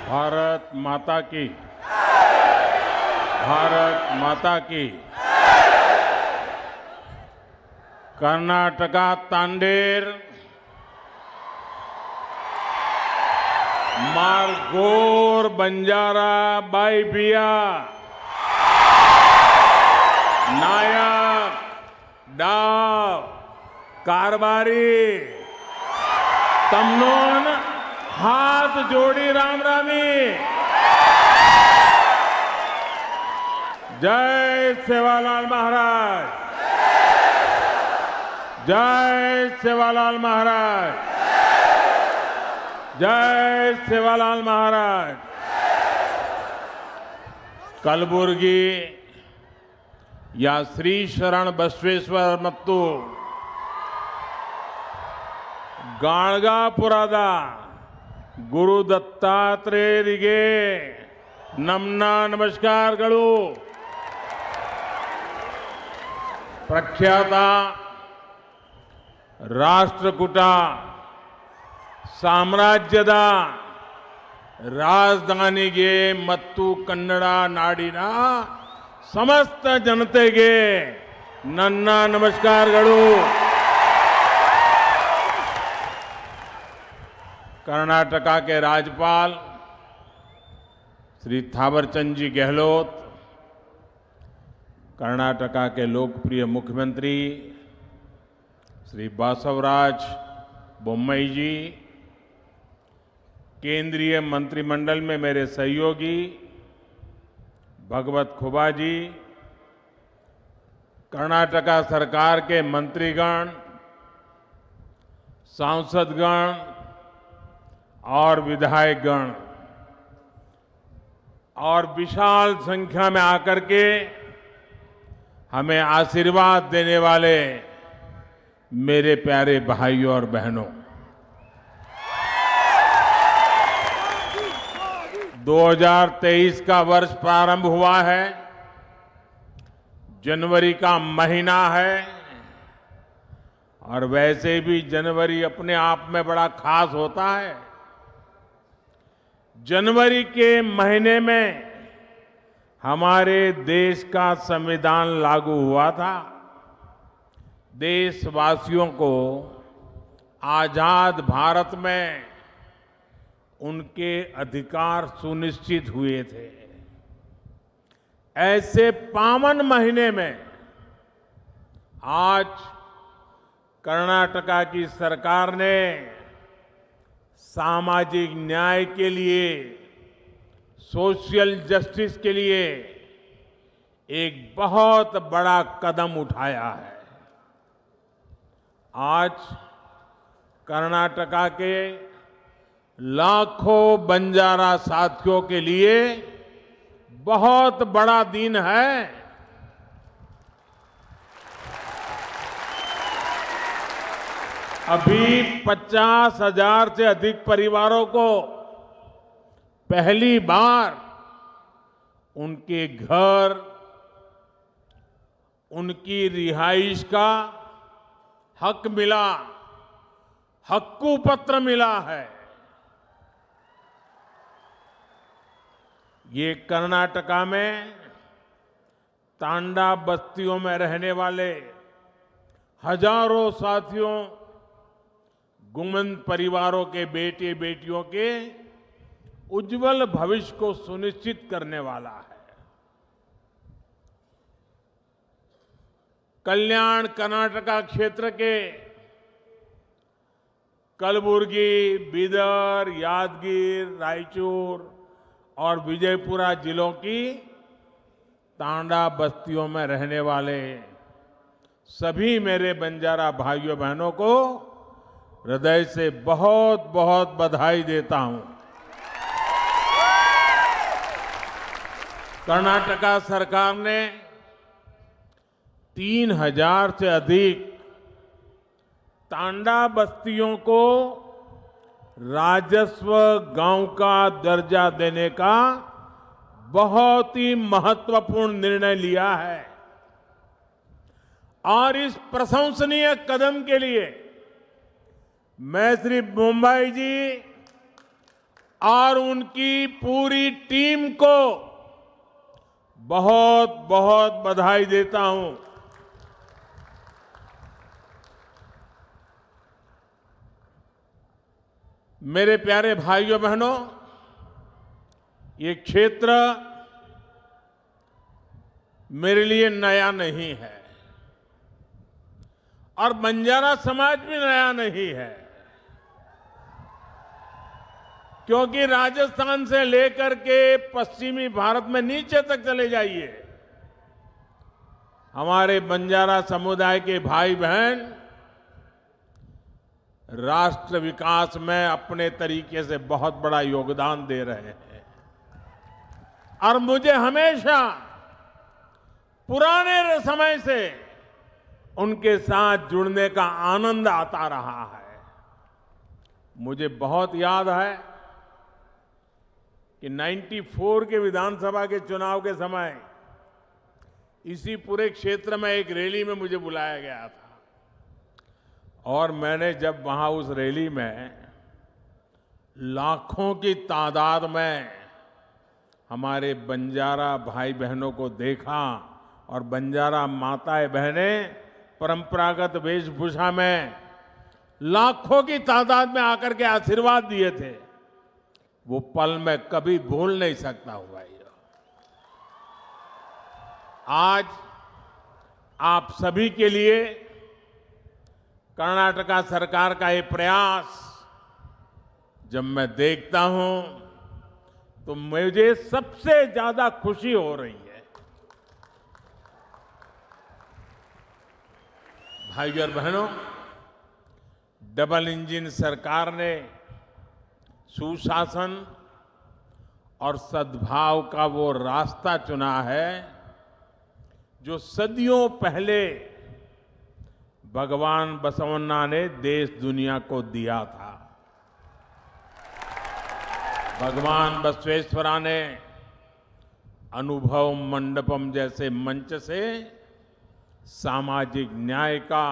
भारत माता की, भारत माता की। कर्नाटका तांडेर मारगोर बंजारा बाईबिया नायक डाव कारबारी तमनोन हाथ जोड़ी राम रामी। जय सेवालाल महाराज, जय सेवालाल महाराज, जय सेवालाल महाराज। कलबुर्गी या श्री शरण बसवेश्वर ಮತ್ತು ಗಾಣಗಾಪುರದ ಗುರು ದತ್ತಾತ್ರೇಯರಿಗೆ ನಮ್ಮ ನಮಸ್ಕಾರಗಳು। ಪ್ರಖ್ಯಾತ ರಾಷ್ಟ್ರಕೂಟ ಸಾಮ್ರಾಜ್ಯದ ರಾಜಧಾನಿಗೆ ಮತ್ತು ಕನ್ನಡ ನಾಡಿನ ಸಮಸ್ತ ಜನತೆಗೆ ನನ್ನ ನಮಸ್ಕಾರಗಳು। कर्नाटका के राज्यपाल श्री थावरचंद जी गहलोत, कर्नाटका के लोकप्रिय मुख्यमंत्री श्री बासवराज बोम्मई जी, केंद्रीय मंत्रिमंडल में मेरे सहयोगी भगवत खुबा जी, कर्नाटका सरकार के मंत्रीगण, सांसदगण और विधायकगण और विशाल संख्या में आकर के हमें आशीर्वाद देने वाले मेरे प्यारे भाइयों और बहनों, 2023 का वर्ष प्रारंभ हुआ है। जनवरी का महीना है और वैसे भी जनवरी अपने आप में बड़ा खास होता है। जनवरी के महीने में हमारे देश का संविधान लागू हुआ था। देशवासियों को आजाद भारत में उनके अधिकार सुनिश्चित हुए थे। ऐसे पावन महीने में आज कर्नाटका की सरकार ने सामाजिक न्याय के लिए, सोशल जस्टिस के लिए एक बहुत बड़ा कदम उठाया है। आज कर्नाटका के लाखों बंजारा साथियों के लिए बहुत बड़ा दिन है। अभी 50,000 से अधिक परिवारों को पहली बार उनके घर, उनकी रिहाइश का हक मिला, हक्कू पत्र मिला है। ये कर्नाटका में तांडा बस्तियों में रहने वाले हजारों साथियों, गुमन परिवारों के बेटे बेटियों के उज्जवल भविष्य को सुनिश्चित करने वाला है। कल्याण कर्नाटका क्षेत्र के कलबुर्गी, बीदर, यादगीर, रायचूर और विजयपुरा जिलों की तांडा बस्तियों में रहने वाले सभी मेरे बंजारा भाइयों बहनों को हृदय से बहुत बहुत बधाई देता हूं। कर्नाटका सरकार ने 3,000 से अधिक तांडा बस्तियों को राजस्व गांव का दर्जा देने का बहुत ही महत्वपूर्ण निर्णय लिया है और इस प्रशंसनीय कदम के लिए मैं श्री बोम्मई जी और उनकी पूरी टीम को बहुत बहुत बधाई देता हूं। मेरे प्यारे भाइयों बहनों, ये क्षेत्र मेरे लिए नया नहीं है और बंजारा समाज भी नया नहीं है, क्योंकि राजस्थान से लेकर के पश्चिमी भारत में नीचे तक चले जाइए, हमारे बंजारा समुदाय के भाई बहन राष्ट्र विकास में अपने तरीके से बहुत बड़ा योगदान दे रहे हैं। और मुझे हमेशा पुराने समय से उनके साथ जुड़ने का आनंद आता रहा है। मुझे बहुत याद है कि 94 के विधानसभा के चुनाव के समय इसी पूरे क्षेत्र में एक रैली में मुझे बुलाया गया था और मैंने जब वहां उस रैली में लाखों की तादाद में हमारे बंजारा भाई बहनों को देखा और बंजारा माताएं बहनें परंपरागत वेशभूषा में लाखों की तादाद में आकर के आशीर्वाद दिए थे, वो पल मैं कभी भूल नहीं सकता हूं भाई। आज आप सभी के लिए कर्नाटका सरकार का ये प्रयास जब मैं देखता हूं तो मुझे सबसे ज्यादा खुशी हो रही है। भाइयों और बहनों, डबल इंजन सरकार ने सुशासन और सद्भाव का वो रास्ता चुना है जो सदियों पहले भगवान बसवन्ना ने देश दुनिया को दिया था। भगवान बसवेश्वरा ने अनुभव मंडपम जैसे मंच से सामाजिक न्याय का,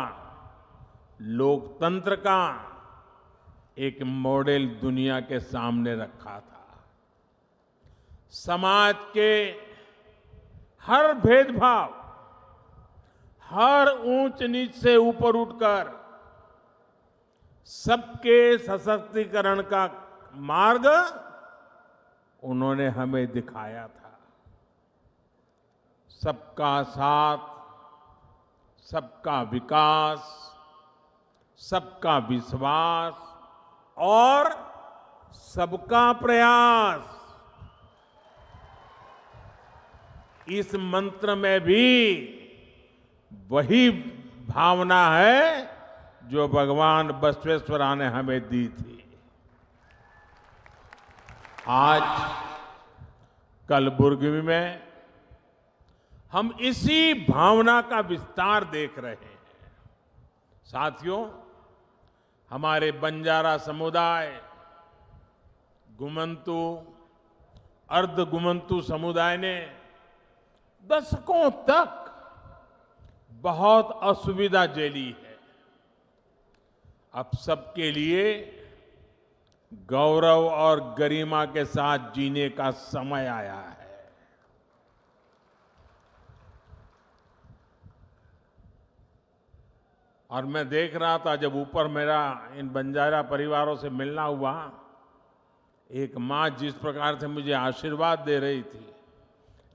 लोकतंत्र का एक मॉडल दुनिया के सामने रखा था। समाज के हर भेदभाव, हर ऊंच नीच से ऊपर उठकर सबके सशक्तिकरण का मार्ग उन्होंने हमें दिखाया था। सबका साथ, सबका विकास, सबका विश्वास और सबका प्रयास, इस मंत्र में भी वही भावना है जो भगवान बसवेश्वरा ने हमें दी थी। आज कलबुर्गी में हम इसी भावना का विस्तार देख रहे हैं। साथियों, हमारे बंजारा समुदाय, गुमंतु, अर्ध गुमंतु समुदाय ने दशकों तक बहुत असुविधा झेली है। अब सबके लिए गौरव और गरिमा के साथ जीने का समय आया है। और मैं देख रहा था जब ऊपर मेरा इन बंजारा परिवारों से मिलना हुआ, एक मां जिस प्रकार से मुझे आशीर्वाद दे रही थी,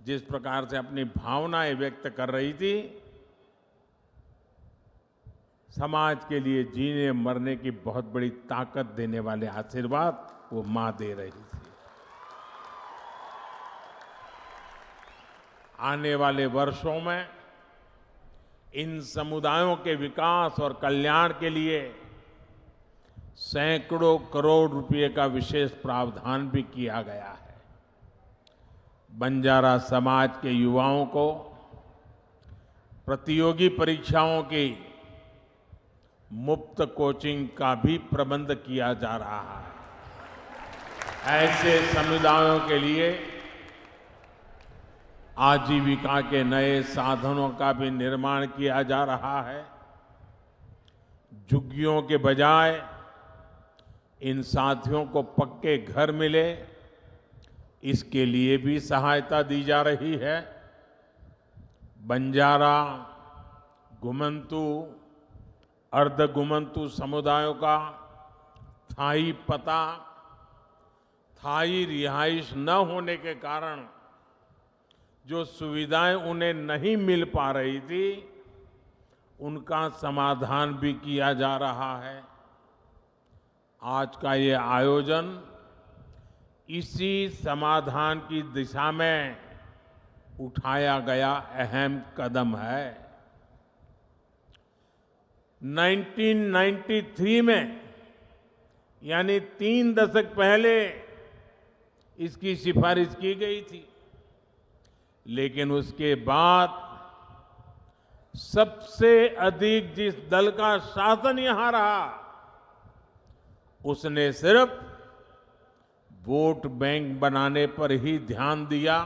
जिस प्रकार से अपनी भावनाएं व्यक्त कर रही थी, समाज के लिए जीने मरने की बहुत बड़ी ताकत देने वाले आशीर्वाद वो मां दे रही थी। आने वाले वर्षों में इन समुदायों के विकास और कल्याण के लिए सैकड़ों करोड़ रुपए का विशेष प्रावधान भी किया गया है। बंजारा समाज के युवाओं को प्रतियोगी परीक्षाओं की मुफ्त कोचिंग का भी प्रबंध किया जा रहा है। ऐसे समुदायों के लिए आजीविका के नए साधनों का भी निर्माण किया जा रहा है। झुग्गियों के बजाय इन साथियों को पक्के घर मिले, इसके लिए भी सहायता दी जा रही है। बंजारा, घुमंतू, अर्ध घुमंतू समुदायों का स्थायी पता, स्थायी रिहाइश न होने के कारण जो सुविधाएं उन्हें नहीं मिल पा रही थी, उनका समाधान भी किया जा रहा है। आज का ये आयोजन इसी समाधान की दिशा में उठाया गया अहम कदम है। 1993 में, यानी 3 दशक पहले इसकी सिफारिश की गई थी, लेकिन उसके बाद सबसे अधिक जिस दल का शासन यहां रहा, उसने सिर्फ वोट बैंक बनाने पर ही ध्यान दिया।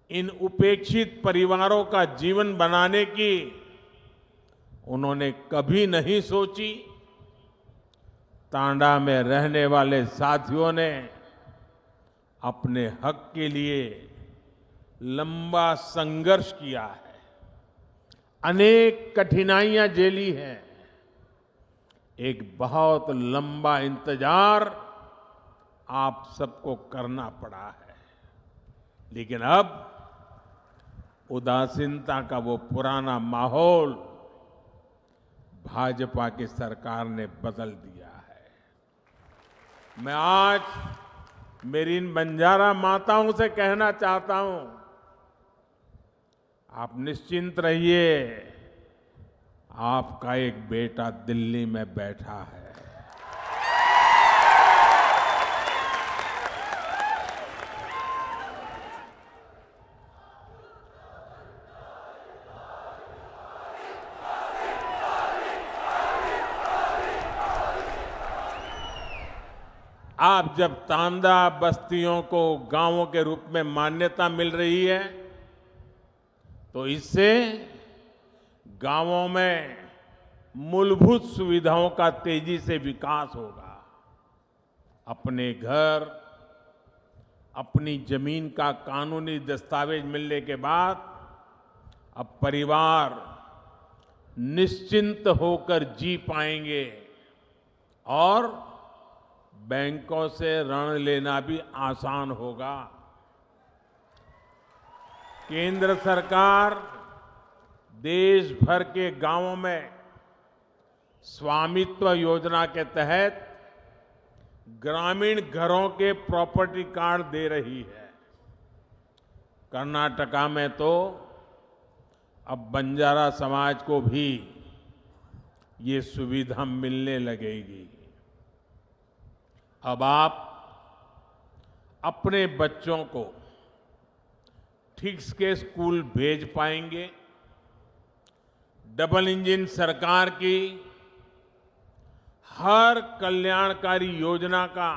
इन उपेक्षित परिवारों का जीवन बनाने की उन्होंने कभी नहीं सोची। तांडा में रहने वाले साथियों ने अपने हक के लिए लंबा संघर्ष किया है, अनेक कठिनाइयां झेली हैं, एक बहुत लंबा इंतजार आप सबको करना पड़ा है। लेकिन अब उदासीनता का वो पुराना माहौल भाजपा की सरकार ने बदल दिया है। मैं आज मेरी इन बंजारा माताओं से कहना चाहता हूं, आप निश्चिंत रहिए, आपका एक बेटा दिल्ली में बैठा है। आप जब तांडा बस्तियों को गांवों के रूप में मान्यता मिल रही है, तो इससे गांवों में मूलभूत सुविधाओं का तेजी से विकास होगा। अपने घर, अपनी जमीन का कानूनी दस्तावेज मिलने के बाद अब परिवार निश्चिंत होकर जी पाएंगे और बैंकों से ऋण लेना भी आसान होगा। केंद्र सरकार देश भर के गांवों में स्वामित्व योजना के तहत ग्रामीण घरों के प्रॉपर्टी कार्ड दे रही है। कर्नाटका में तो अब बंजारा समाज को भी ये सुविधा मिलने लगेगी। अब आप अपने बच्चों को ठीक के स्कूल भेज पाएंगे। डबल इंजन सरकार की हर कल्याणकारी योजना का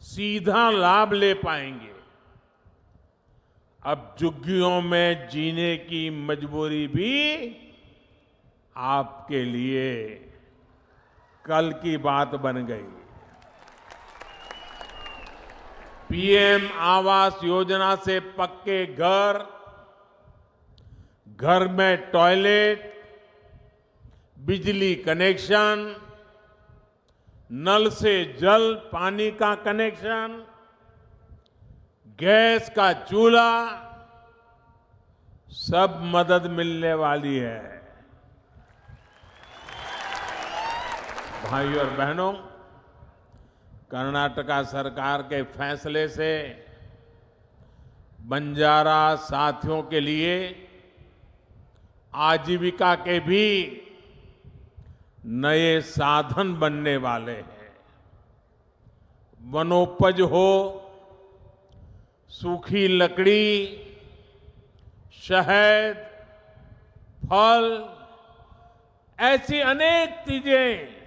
सीधा लाभ ले पाएंगे। अब झुग्गियों में जीने की मजबूरी भी आपके लिए कल की बात बन गई। पीएम आवास योजना से पक्के घर, घर में टॉयलेट, बिजली कनेक्शन, नल से जल पानी का कनेक्शन, गैस का चूल्हा, सब मदद मिलने वाली है। भाइयों और बहनों, कर्नाटका सरकार के फैसले से बंजारा साथियों के लिए आजीविका के भी नए साधन बनने वाले हैं। वनोपज हो, सूखी लकड़ी, शहद, फल, ऐसी अनेक चीजें,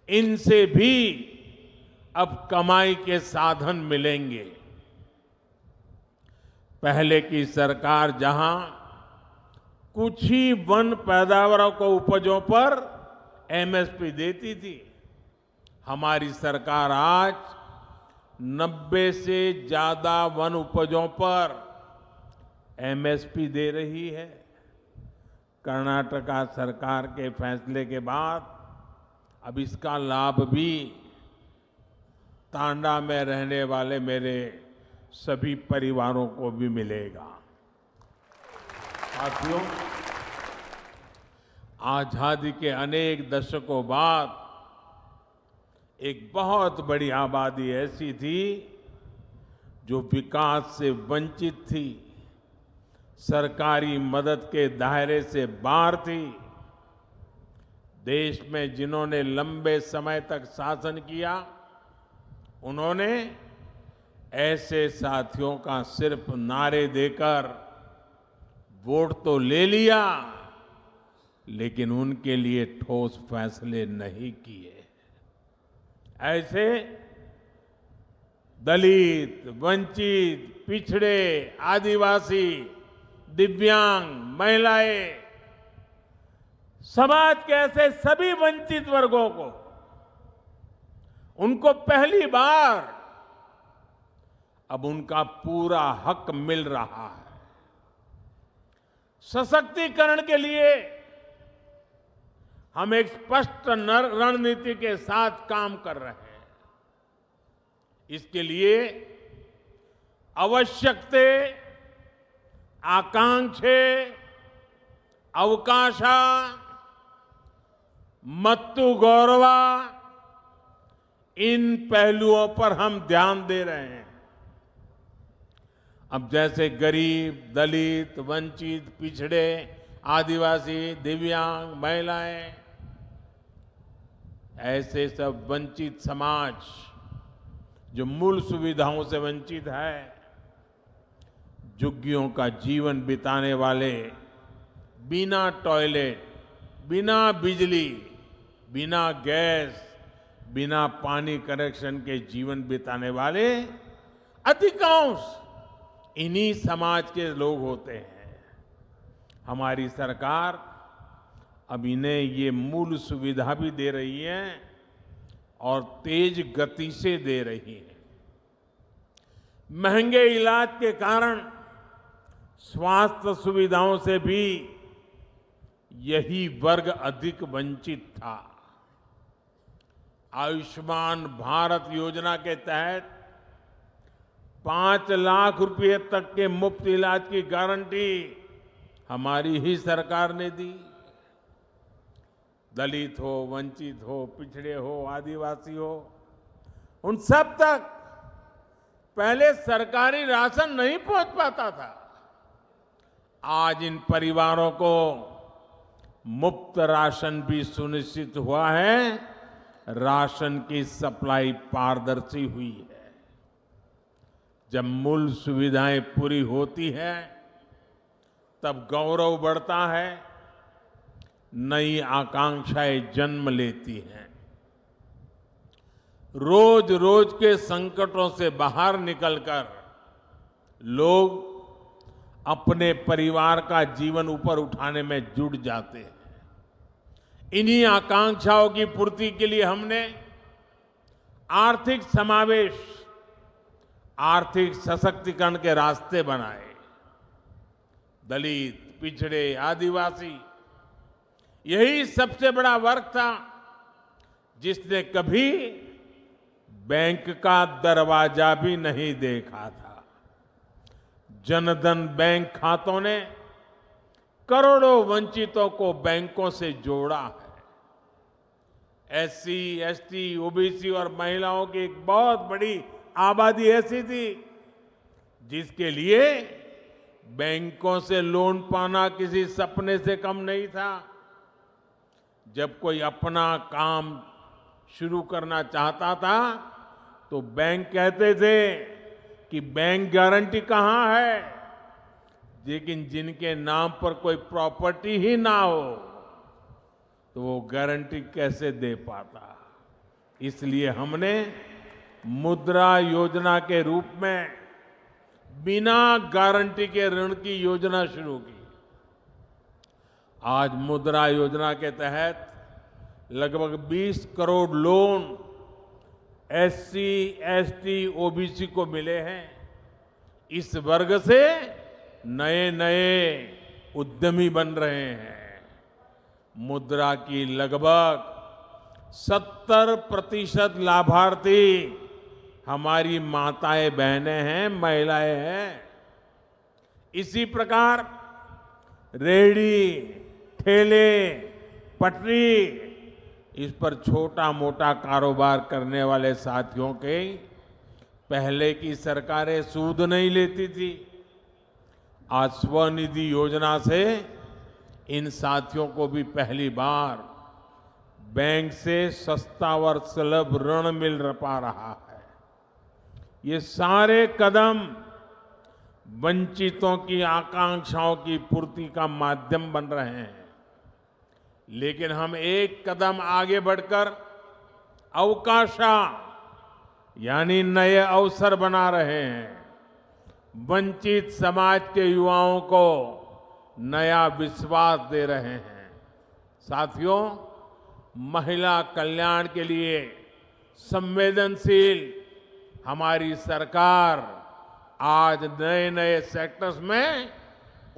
इनसे भी अब कमाई के साधन मिलेंगे। पहले की सरकार जहां कुछ ही वन पैदावारों को उपजों पर एमएसपी देती थी, हमारी सरकार आज 90 से ज्यादा वन उपजों पर एमएसपी दे रही है। कर्नाटका सरकार के फैसले के बाद अब इसका लाभ भी तांडा में रहने वाले मेरे सभी परिवारों को भी मिलेगा। साथियों, आजादी के अनेक दशकों बाद एक बहुत बड़ी आबादी ऐसी थी जो विकास से वंचित थी, सरकारी मदद के दायरे से बाहर थी। देश में जिन्होंने लंबे समय तक शासन किया, उन्होंने ऐसे साथियों का सिर्फ नारे देकर वोट तो ले लिया, लेकिन उनके लिए ठोस फैसले नहीं किए। ऐसे दलित, वंचित, पिछड़े, आदिवासी, दिव्यांग, महिलाएं, समाज के ऐसे सभी वंचित वर्गों को, उनको पहली बार अब उनका पूरा हक मिल रहा है। सशक्तिकरण के लिए हम एक स्पष्ट रणनीति के साथ काम कर रहे हैं। इसके लिए आवश्यकते, आकांक्षे, अवकाशा, मत्तु गौरवा, इन पहलुओं पर हम ध्यान दे रहे हैं। अब जैसे गरीब, दलित, वंचित, पिछड़े, आदिवासी, दिव्यांग, महिलाएं, ऐसे सब वंचित समाज जो मूल सुविधाओं से वंचित है, झुग्गियों का जीवन बिताने वाले, बिना टॉयलेट, बिना बिजली, बिना गैस, बिना पानी कनेक्शन के जीवन बिताने वाले अधिकांश इन्हीं समाज के लोग होते हैं। हमारी सरकार अब इन्हें ये मूल सुविधा भी दे रही है और तेज गति से दे रही है। महंगे इलाज के कारण स्वास्थ्य सुविधाओं से भी यही वर्ग अधिक वंचित था। आयुष्मान भारत योजना के तहत 5 लाख रुपए तक के मुफ्त इलाज की गारंटी हमारी ही सरकार ने दी। दलित हो, वंचित हो, पिछड़े हो, आदिवासी हो, उन सब तक पहले सरकारी राशन नहीं पहुंच पाता था। आज इन परिवारों को मुफ्त राशन भी सुनिश्चित हुआ है। राशन की सप्लाई पारदर्शी हुई है। जब मूल सुविधाएं पूरी होती है, तब गौरव बढ़ता है, नई आकांक्षाएं जन्म लेती हैं। रोज रोज के संकटों से बाहर निकलकर लोग अपने परिवार का जीवन ऊपर उठाने में जुट जाते हैं। इन्हीं आकांक्षाओं की पूर्ति के लिए हमने आर्थिक समावेश, आर्थिक सशक्तिकरण के रास्ते बनाए। दलित, पिछड़े, आदिवासी, यही सबसे बड़ा वर्ग था जिसने कभी बैंक का दरवाजा भी नहीं देखा था। जनधन बैंक खातों ने करोड़ों वंचितों को बैंकों से जोड़ा है। एससी, एसटी, ओबीसी और महिलाओं की एक बहुत बड़ी आबादी ऐसी थी जिसके लिए बैंकों से लोन पाना किसी सपने से कम नहीं था। जब कोई अपना काम शुरू करना चाहता था तो बैंक कहते थे कि बैंक गारंटी कहाँ है, लेकिन जिनके नाम पर कोई प्रॉपर्टी ही ना हो तो वो गारंटी कैसे दे पाता। इसलिए हमने मुद्रा योजना के रूप में बिना गारंटी के ऋण की योजना शुरू की। आज मुद्रा योजना के तहत लगभग 20 crore loan SC, ST, OBC को मिले हैं। इस वर्ग से नए नए उद्यमी बन रहे हैं। मुद्रा की लगभग 70% लाभार्थी हमारी माताएं बहनें हैं, महिलाएं हैं। इसी प्रकार रेहड़ी, ठेले, पटरी, इस पर छोटा मोटा कारोबार करने वाले साथियों के पहले की सरकारें सूद नहीं लेती थी। आज स्वनिधि योजना से इन साथियों को भी पहली बार बैंक से सस्ता और सुलभ ऋण मिल पा रहा है। ये सारे कदम वंचितों की आकांक्षाओं की पूर्ति का माध्यम बन रहे हैं। लेकिन हम एक कदम आगे बढ़कर अवकाशा यानी नए अवसर बना रहे हैं। वंचित समाज के युवाओं को नया विश्वास दे रहे हैं। साथियों, महिला कल्याण के लिए संवेदनशील हमारी सरकार आज नए नए सेक्टर्स में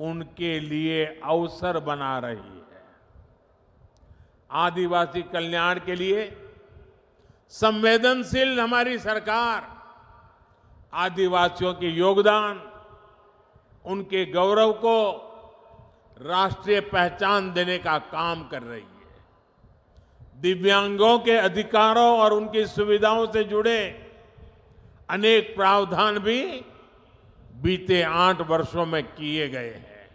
उनके लिए अवसर बना रही है। आदिवासी कल्याण के लिए संवेदनशील हमारी सरकार आदिवासियों के योगदान, उनके गौरव को राष्ट्रीय पहचान देने का काम कर रही है। दिव्यांगों के अधिकारों और उनकी सुविधाओं से जुड़े अनेक प्रावधान भी बीते 8 वर्षों में किए गए हैं।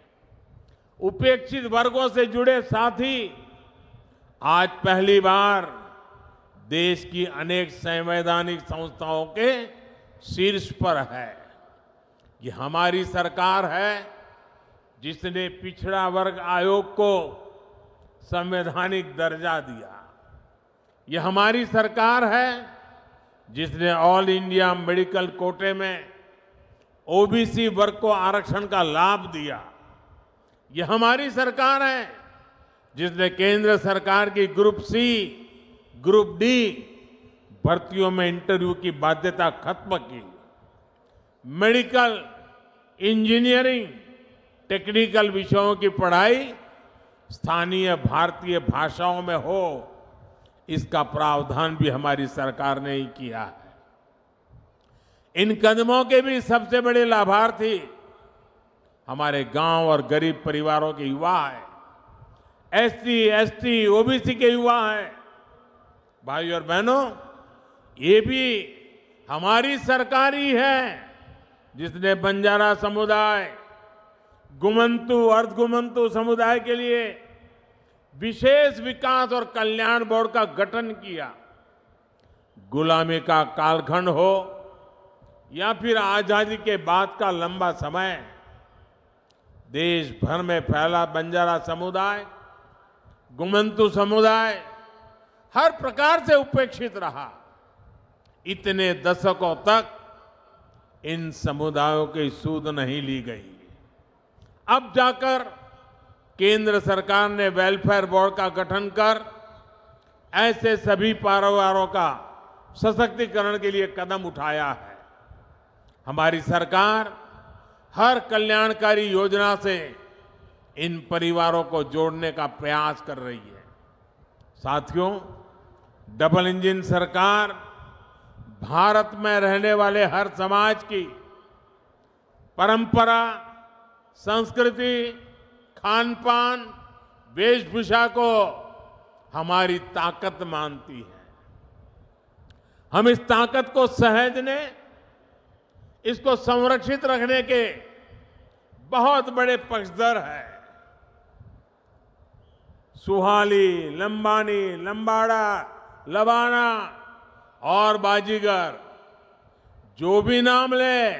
उपेक्षित वर्गों से जुड़े साथी आज पहली बार देश की अनेक संवैधानिक संस्थाओं के शीर्ष पर है। ये हमारी सरकार है जिसने पिछड़ा वर्ग आयोग को संवैधानिक दर्जा दिया। ये हमारी सरकार है जिसने ऑल इंडिया मेडिकल कोटे में ओबीसी वर्ग को आरक्षण का लाभ दिया। ये हमारी सरकार है जिसने केंद्र सरकार की ग्रुप सी, ग्रुप डी भर्तियों में इंटरव्यू की बाध्यता खत्म की। मेडिकल, इंजीनियरिंग, टेक्निकल विषयों की पढ़ाई स्थानीय भारतीय भाषाओं में हो, इसका प्रावधान भी हमारी सरकार ने ही किया है। इन कदमों के भी सबसे बड़े लाभार्थी हमारे गांव और गरीब परिवारों के युवा हैं। एससी, एसटी, ओबीसी के युवा हैं। भाइयों और बहनों, ये भी हमारी सरकार ही है जिसने बंजारा समुदाय, गुमंतु, अर्धगुमंतु समुदाय के लिए विशेष विकास और कल्याण बोर्ड का गठन किया। गुलामी का कालखंड हो या फिर आजादी के बाद का लंबा समय, देश भर में फैला बंजारा समुदाय, गुमंतु समुदाय हर प्रकार से उपेक्षित रहा। इतने दशकों तक इन समुदायों की सूद नहीं ली गई। अब जाकर केंद्र सरकार ने वेलफेयर बोर्ड का गठन कर ऐसे सभी परिवारों का सशक्तिकरण के लिए कदम उठाया है। हमारी सरकार हर कल्याणकारी योजना से इन परिवारों को जोड़ने का प्रयास कर रही है। साथियों, डबल इंजन सरकार भारत में रहने वाले हर समाज की परंपरा, संस्कृति, खान पान, वेशभूषा को हमारी ताकत मानती है। हम इस ताकत को सहेजने, इसको संरक्षित रखने के बहुत बड़े पक्षधर हैं। सुहाली, लंबानी, लंबाड़ा, लबाना और बाजीगर, जो भी नाम ले,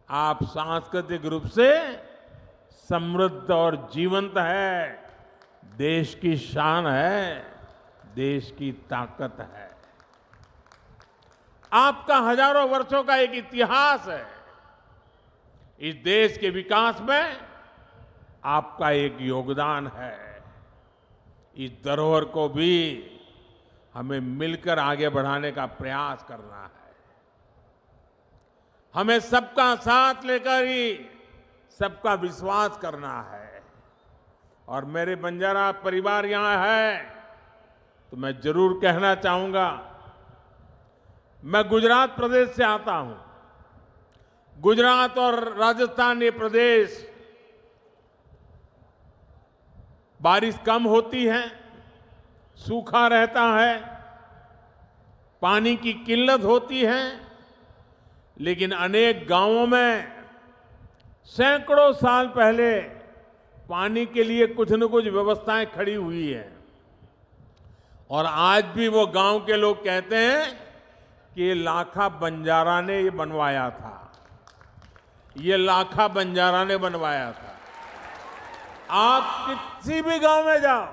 आप सांस्कृतिक रूप से समृद्ध और जीवंत है। देश की शान है, देश की ताकत है। आपका हजारों वर्षों का एक इतिहास है। इस देश के विकास में आपका एक योगदान है। इस धरोहर को भी हमें मिलकर आगे बढ़ाने का प्रयास करना है। हमें सबका साथ लेकर ही सबका विश्वास करना है। और मेरे बंजारा परिवार यहां है तो मैं जरूर कहना चाहूंगा, मैं गुजरात प्रदेश से आता हूं। गुजरात और राजस्थान ये प्रदेश बारिश कम होती है, सूखा रहता है, पानी की किल्लत होती है, लेकिन अनेक गांवों में सैकड़ों साल पहले पानी के लिए कुछ न कुछ व्यवस्थाएं खड़ी हुई है। और आज भी वो गांव के लोग कहते हैं कि ये लाखा बंजारा ने ये बनवाया था, ये लाखा बंजारा ने बनवाया था। आप किसी भी गांव में जाओ,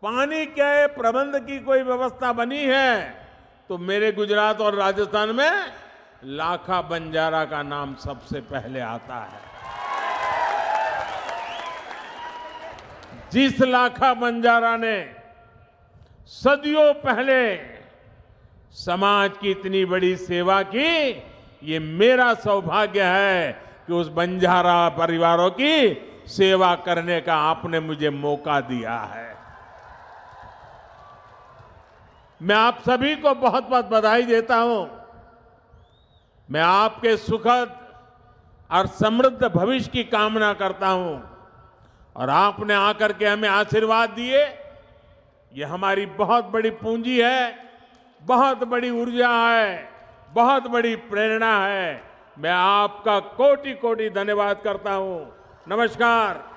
पानी के प्रबंध की कोई व्यवस्था बनी है तो मेरे गुजरात और राजस्थान में लाखा बंजारा का नाम सबसे पहले आता है। जिस लाखा बंजारा ने सदियों पहले समाज की इतनी बड़ी सेवा की, ये मेरा सौभाग्य है कि उस बंजारा परिवारों की सेवा करने का आपने मुझे मौका दिया है। मैं आप सभी को बहुत बहुत बधाई देता हूं। मैं आपके सुखद और समृद्ध भविष्य की कामना करता हूं। और आपने आकर के हमें आशीर्वाद दिए, ये हमारी बहुत बड़ी पूंजी है, बहुत बड़ी ऊर्जा है, बहुत बड़ी प्रेरणा है। मैं आपका कोटि कोटि धन्यवाद करता हूं। नमस्कार।